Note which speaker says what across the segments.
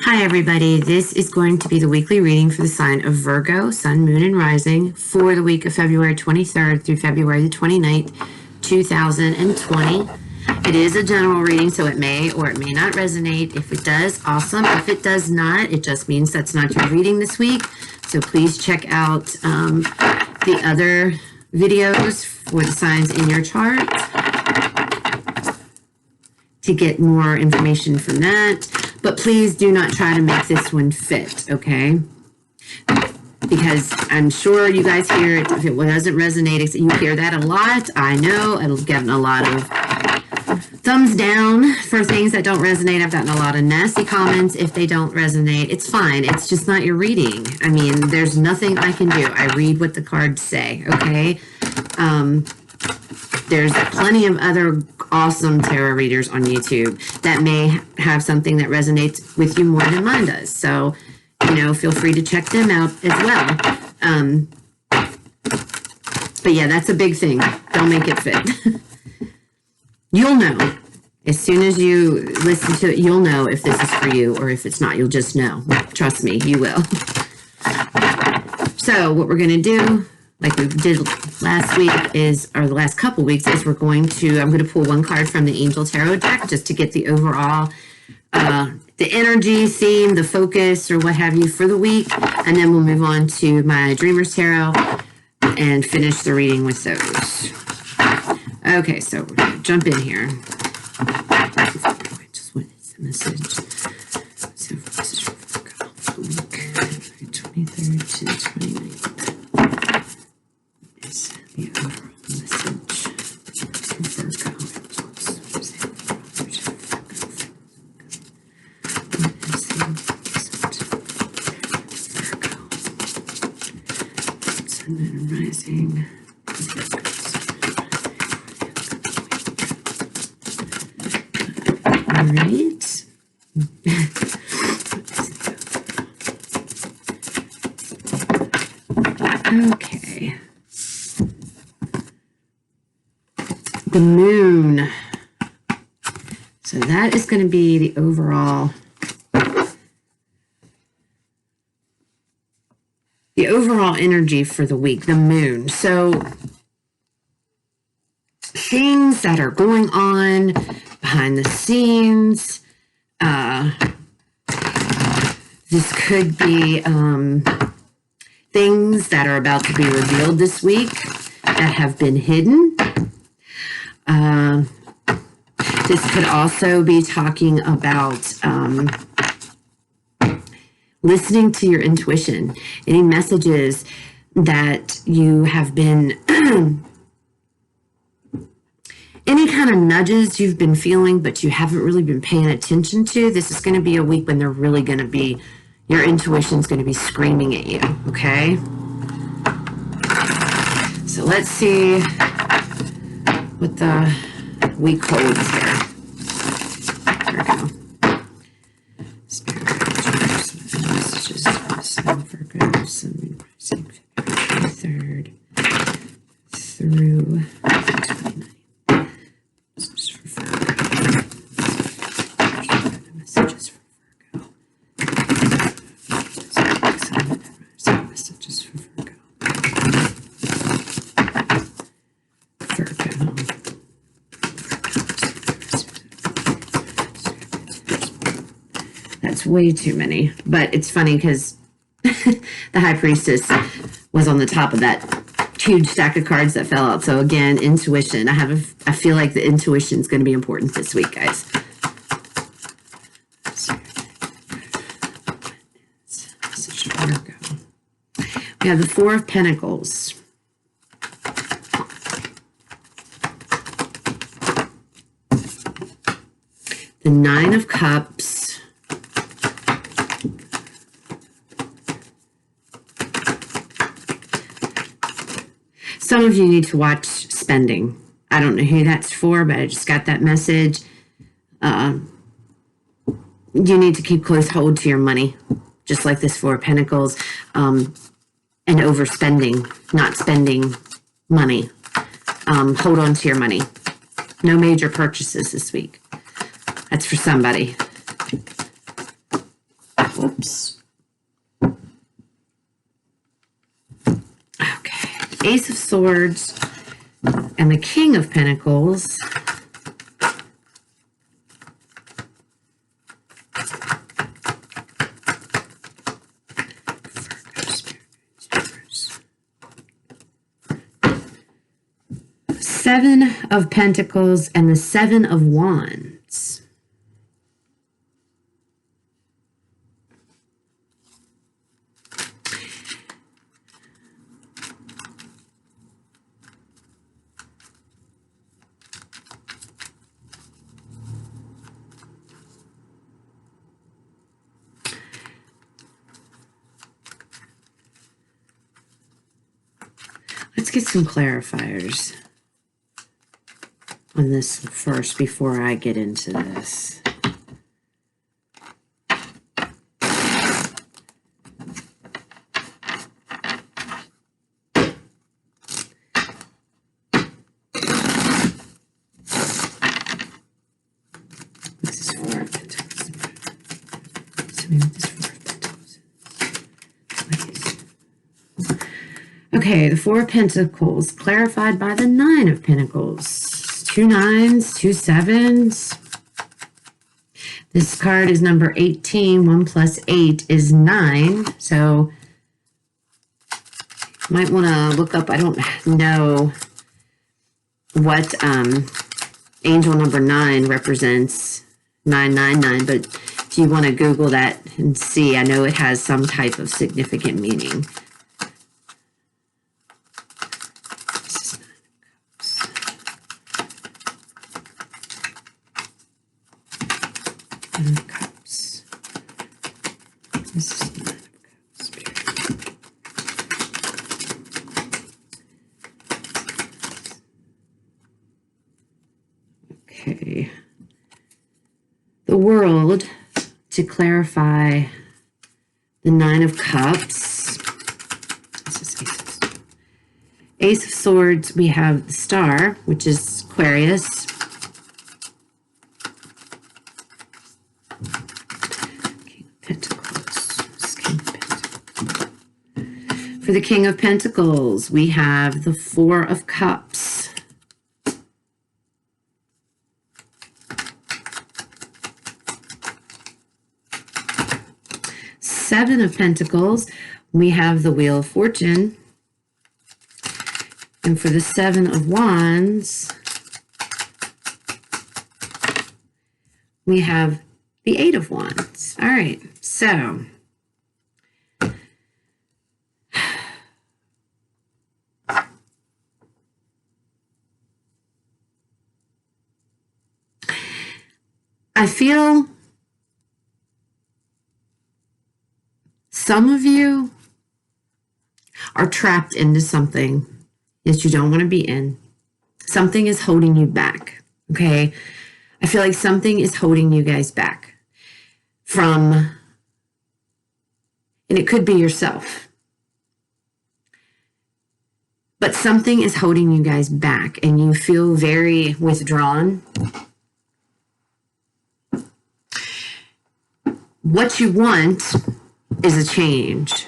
Speaker 1: Hi everybody, this is going to be the weekly reading for the sign of Virgo, Sun, Moon, and Rising for the week of February 23rd through February the 29th, 2020. It is a general reading, so it may or it may not resonate. If it does, awesome. If it does not, it just means that's not your reading this week. So please check out the other videos for the signs in your chart to get more information from that. But please do not try to make this one fit, okay? Because I'm sure you guys hear it. If it doesn't resonate, you hear that a lot. I know I've gotten a lot of thumbs down for things that don't resonate. I've gotten a lot of nasty comments if they don't resonate. It's fine. It's just not your reading. I mean, there's nothing I can do. I read what the cards say, okay? There's plenty of other awesome tarot readers on YouTube that may have something that resonates with you more than mine does. So, you know, feel free to check them out as well. But yeah, that's a big thing. Don't make it fit. You'll know. As soon as you listen to it, you'll know if this is for you or if it's not. You'll just know. Trust me, you will. So what we're going to do, like we did last week or the last couple weeks, is I'm going to pull one card from the Angel Tarot deck just to get the overall, the energy, theme, the focus, or what have you for the week. And then we'll move on to my Dreamer's Tarot and finish the reading with those. Okay, so we're going to jump in here. Just what is the message? So this is for the week, 23rd to the 29th. The overall message for Virgo. What is the message Virgo? Sun, Moon, and Rising. All right. Okay. The moon. So that is going to be the overall energy for the week, the moon. So things that are going on behind the scenes. This could be things that are about to be revealed this week that have been hidden. This could also be talking about listening to your intuition, any messages that you have been, any kind of nudges you've been feeling, but you haven't really been paying attention to. This is going to be a week when they're really going to be, your intuition's going to be screaming at you, okay? So let's see what the week holds here. There we go. Spirit guides, messages for Sun, Virgo, Sun, Moon, Rising, February 23rd through 29th. Messages for Virgo. Messages for Virgo. Messages for Virgo. That's way too many, but it's funny because the High Priestess was on the top of that huge stack of cards that fell out. So again, intuition. I feel like the intuition is going to be important this week, guys. We have the Four of Pentacles. The Nine of Cups. Some of you need to watch spending. I don't know who that's for, but I just got that message. You need to keep close hold to your money, just like this Four of Pentacles, and overspending, not spending money. Hold on to your money. No major purchases this week. That's for somebody.
Speaker 2: Swords.
Speaker 1: Okay. Ace of Swords and the King of Pentacles. Seven of Pentacles and the Seven of Wands. Let's get some clarifiers on this first before I get into this. This is Four of Pentacles. So maybe this Four of Pentacles. Okay, the Four of Pentacles clarified by the Nine of Pentacles. 2 9s, 2 7s. This card is number 18. 1 plus 8 is 9. So might want to look up, I don't know what angel number 9 represents, 999, but if you want to Google that and see, I know it has some type of significant meaning. Cups. This is Nine of Cups. Okay. The World, to clarify the Nine of Cups. This is Ace of Swords. We have the Star, which is Aquarius. For the King of Pentacles, we have the Four of Cups. Seven of Pentacles, we have the Wheel of Fortune. And for the Seven of Wands, we have the Eight of Wands. All right, so I feel some of you are trapped into something that you don't want to be in. Something is holding you back, okay? I feel like something is holding you guys back from, and it could be yourself, but something is holding you guys back and you feel very withdrawn. What you want is a change.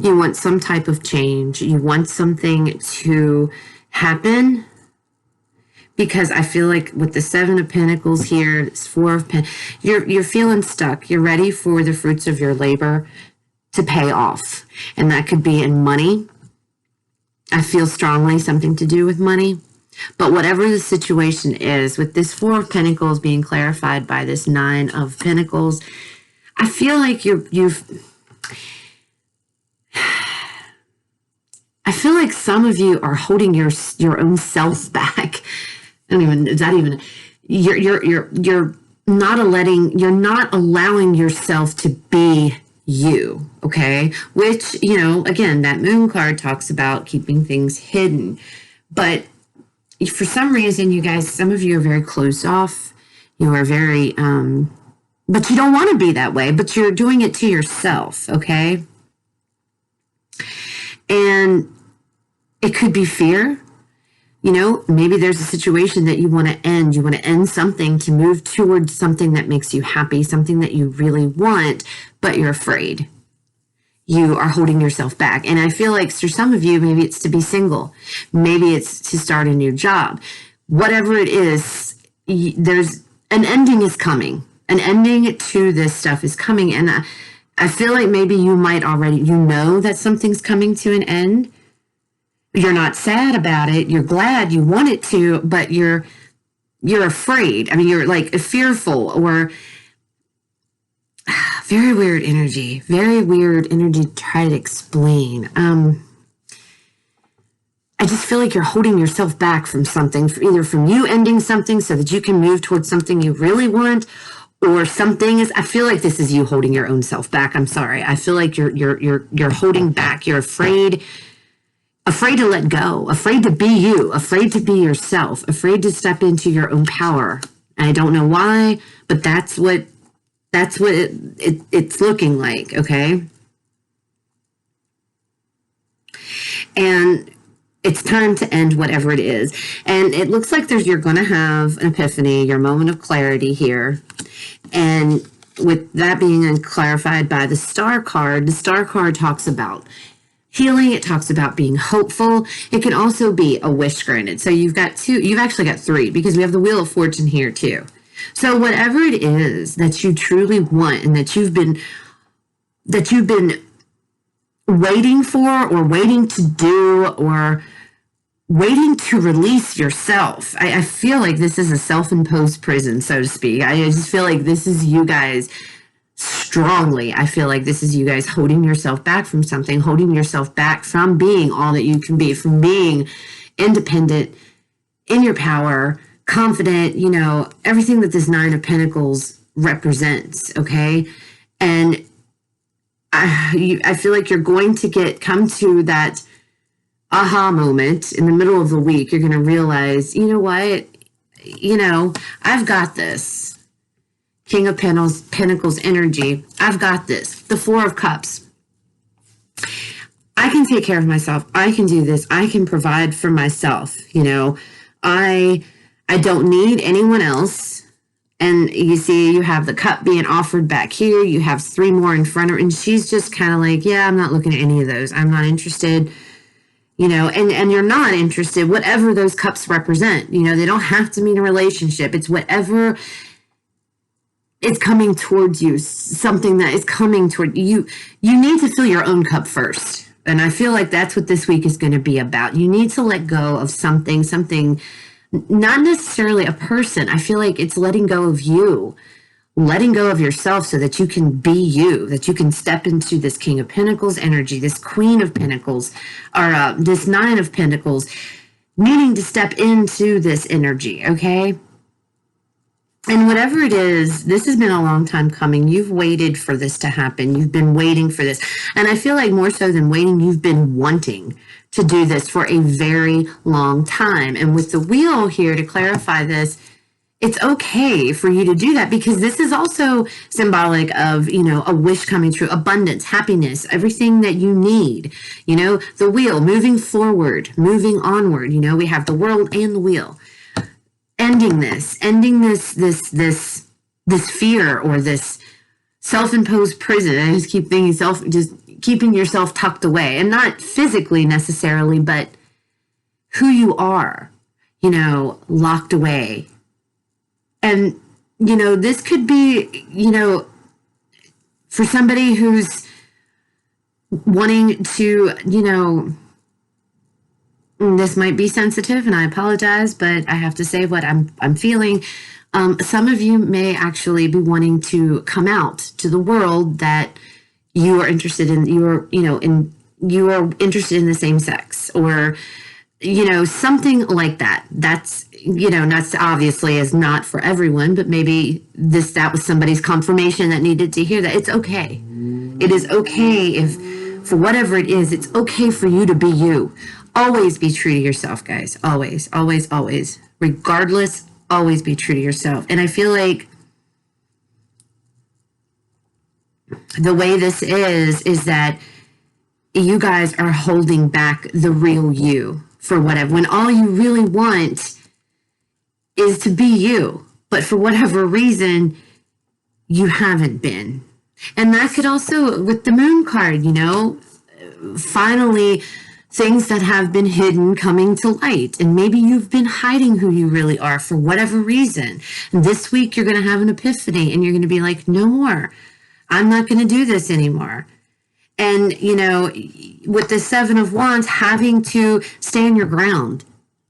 Speaker 1: You want some type of change. You want something to happen, because I feel like with the Seven of Pentacles here, this Four of Pentacles, you're feeling stuck. You're ready for the fruits of your labor to pay off. And that could be in money. I feel strongly something to do with money. But whatever the situation is, with this Four of Pentacles being clarified by this Nine of Pentacles, I feel like I feel like some of you are holding your own self back. I don't even, is that even, you're not allowing yourself to be you, okay? Which, you know, again, that Moon card talks about keeping things hidden. But for some reason, you guys, some of you are very closed off. You are very, but you don't want to be that way, but you're doing it to yourself, okay? And it could be fear. You know, maybe there's a situation that you want to end. You want to end something to move towards something that makes you happy, something that you really want, but you're afraid. You are holding yourself back. And I feel like for some of you, maybe it's to be single. Maybe it's to start a new job. Whatever it is, there's an ending is coming. An ending to this stuff is coming. And I feel like maybe you might already, you know that something's coming to an end. You're not sad about it. You're glad you want it to, but you're afraid. I mean, you're like fearful or very weird energy to try to explain. I just feel like you're holding yourself back from something, either from you ending something so that you can move towards something you really want, or something is, I feel like this is you holding your own self back. I'm sorry. I feel like you're holding back. You're afraid to let go, afraid to be you, afraid to be yourself, afraid to step into your own power. And I don't know why, but that's what it's looking like, okay? And it's time to end whatever it is. And it looks like you're going to have an epiphany, your moment of clarity here. And with that being clarified by the star card talks about healing. It talks about being hopeful. It can also be a wish granted. So you've actually got three, because we have the Wheel of Fortune here too. So whatever it is that you truly want and that you've been waiting for, or waiting to do, or waiting to release yourself. I feel like this is a self-imposed prison, so to speak. I just feel like this is you guys strongly. I feel like this is you guys holding yourself back from something, holding yourself back from being all that you can be, from being independent, in your power, confident, you know, everything that this Nine of Pentacles represents, okay? And I feel like you're going to come to that aha moment in the middle of the week. You're going to realize, you know what? You know, I've got this. King of Pentacles energy. I've got this. The Four of Cups. I can take care of myself. I can do this. I can provide for myself. You know, I don't need anyone else. And you see, you have the cup being offered back here. You have three more in front of her. And she's just kind of like, yeah, I'm not looking at any of those. I'm not interested. You know, and you're not interested, whatever those cups represent. You know, they don't have to mean a relationship. It's whatever is coming towards you, something that is coming toward you. You need to fill your own cup first. And I feel like that's what this week is going to be about. You need to let go of something, not necessarily a person. I feel like it's letting go of you, letting go of yourself so that you can be you, that you can step into this King of Pentacles energy, this Queen of Pentacles, or this Nine of Pentacles, needing to step into this energy, okay? And whatever it is, this has been a long time coming. You've waited for this to happen. You've been waiting for this. And I feel like more so than waiting, you've been wanting to do this for a very long time. And with the wheel here to clarify this, it's okay for you to do that, because this is also symbolic of, you know, a wish coming true, abundance, happiness, everything that you need. You know, the wheel, moving forward, moving onward. You know, we have the World and the wheel. Ending this fear, or this self-imposed prison. I just keep thinking just keeping yourself tucked away, and not physically necessarily, but who you are, you know, locked away. And, you know, this could be, you know, for somebody who's wanting to, you know, this might be sensitive, and I apologize, but I have to say what I'm feeling. Some of you may actually be wanting to come out to the world that you are interested in. You are interested in the same sex, or, you know, something like that. That's, you know, that's obviously is not for everyone, but maybe that was somebody's confirmation that needed to hear that. It's okay. It is okay if, for whatever it is, it's okay for you to be you. Always be true to yourself, guys. Always, always, always. Regardless, always be true to yourself. And I feel like the way this is that you guys are holding back the real you for whatever, when all you really want is to be you, but for whatever reason, you haven't been. And that could also, with the moon card, finally things that have been hidden coming to light. And maybe you've been hiding who you really are for whatever reason. And this week you're going to have an epiphany and you're going to be like, no more. I'm not going to do this anymore. And, with the Seven of Wands, having to stand your ground.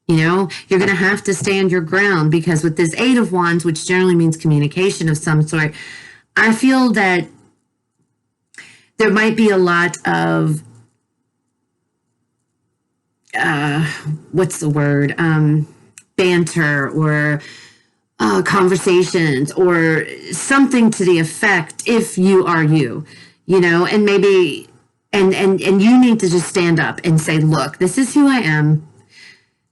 Speaker 1: You're going to have to stand your ground, because with this Eight of Wands, which generally means communication of some sort, I feel that there might be a lot of, banter or conversations or something to the effect, if you are you, and maybe, and you need to just stand up and say, look, this is who I am.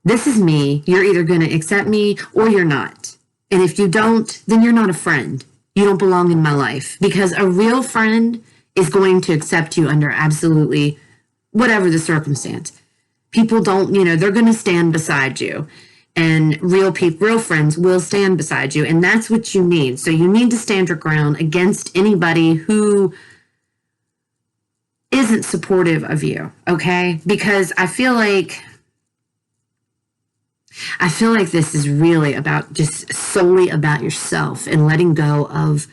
Speaker 1: This is me. You're either going to accept me or you're not. And if you don't, then you're not a friend. You don't belong in my life, because a real friend is going to accept you under absolutely whatever the circumstance. People don't, they're going to stand beside you, and real friends will stand beside you. And that's what you need. So you need to stand your ground against anybody who isn't supportive of you. Okay. Because I feel like this is really about just solely about yourself and letting go of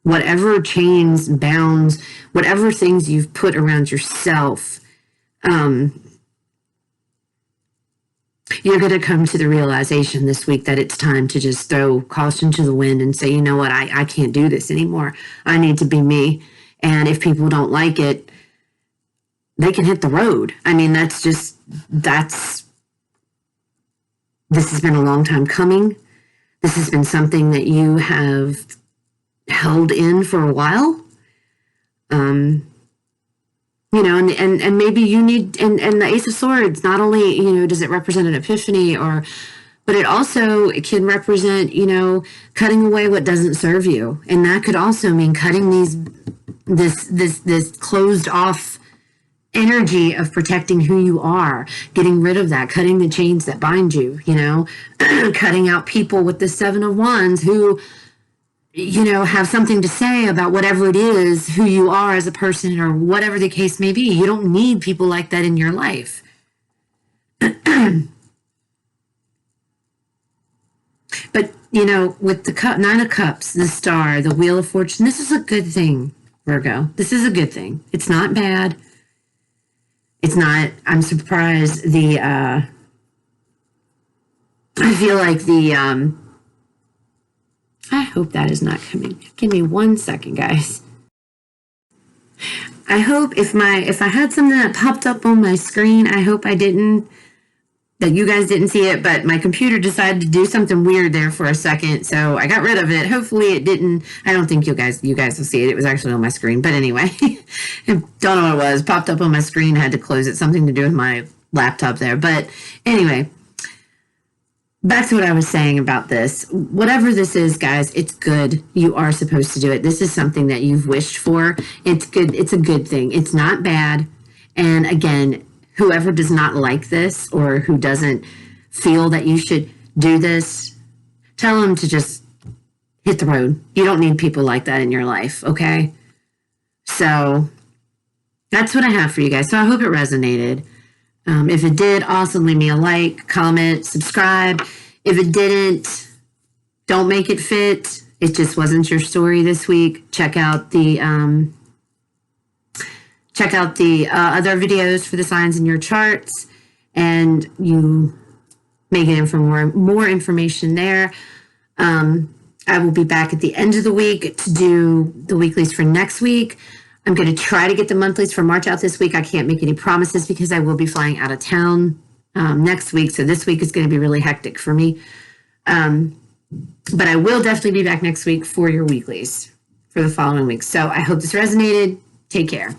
Speaker 1: whatever chains, bounds, whatever things you've put around yourself. You're going to come to the realization this week that it's time to just throw caution to the wind and say, you know what, I can't do this anymore. I need to be me. And if people don't like it, they can hit the road. I mean, this has been a long time coming. This has been something that you have held in for a while. And maybe you need, and the Ace of Swords, not only, does it represent an epiphany, but it can represent, cutting away what doesn't serve you. And that could also mean cutting this closed off energy of protecting who you are, getting rid of that, cutting the chains that bind you, cutting out people with the Seven of Wands who, have something to say about whatever it is, who you are as a person, or whatever the case may be. You don't need people like that in your life. But, with the Nine of Cups, the Star, the Wheel of Fortune, this is a good thing, Virgo. This is a good thing. It's not bad. It's not, I'm surprised I feel like I hope that is not coming. Give me 1 second, guys. I hope if I had something that popped up on my screen, I hope that you guys didn't see it, but my computer decided to do something weird there for a second, so I got rid of it. Hopefully it didn't. I don't think you guys will see it. It was actually on my screen, but anyway, I don't know what it was. Popped up on my screen, had to close it. Something to do with my laptop there, but anyway. Back to what I was saying about this. Whatever this is, guys, it's good. You are supposed to do it. This is something that you've wished for. It's good. It's a good thing. It's not bad. And again, whoever does not like this or who doesn't feel that you should do this, tell them to just hit the road. You don't need people like that in your life, okay? So that's what I have for you guys. So I hope it resonated. If it did, awesome. Leave me a like, comment, subscribe. If it didn't, don't make it fit. It just wasn't your story this week. Check out the other videos for the signs in your charts, and you may get for more information there. I will be back at the end of the week to do the weeklies for next week. I'm going to try to get the monthlies for March out this week. I can't make any promises because I will be flying out of town next week. So this week is going to be really hectic for me. But I will definitely be back next week for your weeklies for the following week. So I hope this resonated. Take care.